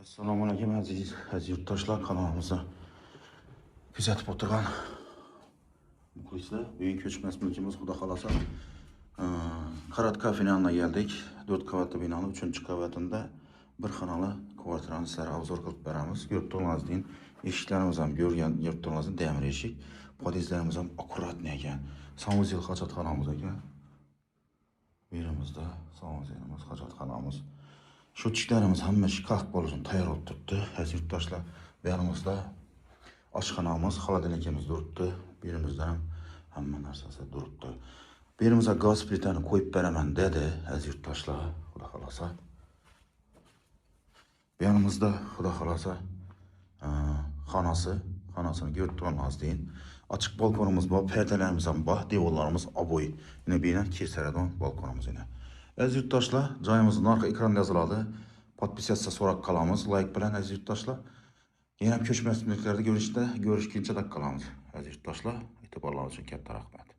Assalomu alaykum aziz yurtdoshlar, kanalimizni kuzatib o'tirgan muxlislar. Bugun ko'chmas mulkimiz xudo xolasa Qaratka finaliga geldik. 4 qavatli binoning 3-qavatida bir xonali kvartirani sizlarga obzor qilib beramiz. Yurtdoshlarimiz deyin, eshiklarimiz ham ko'rgan yurtdoshlarimiz demir eshik, podizlarimiz ham akkuratni ekan. Sanuzel hojatxonamiz ekan. Yerimizda sanuzelimiz, hojatxonamiz. Sho'tchiklarimiz hamma shkaf bo'lishini tayyor bo'lib turibdi. Aziz yurtdoshlar, bu yerimizda oshxonamiz, xolodilnikimiz turibdi. Bu yerimizda ham hamma narsasi turibdi. Bu yerimizga gaz plitani qo'yib beraman dedi aziz yurtdoshlar, xudo xolasa. Bu yerimizda xudo xolasa xonasini ko'rib turibmiz deyin. Açık balkonumuz bor, perdelerimiz ham bor, devorlarimiz oboy. Yine bina kesaradon balkonumuz yine. Aziz yurtdoshlar, joyimizning orqa ekranda yoziladi. Podpisatsiya so'rab qolamiz, like bilan aziz yurtdoshlar. Yana ham ko'chmas mulklarda görüşkünçe qolamiz. Aziz yurtdoshlar, e'tiborlaringiz uchun katta rahmat.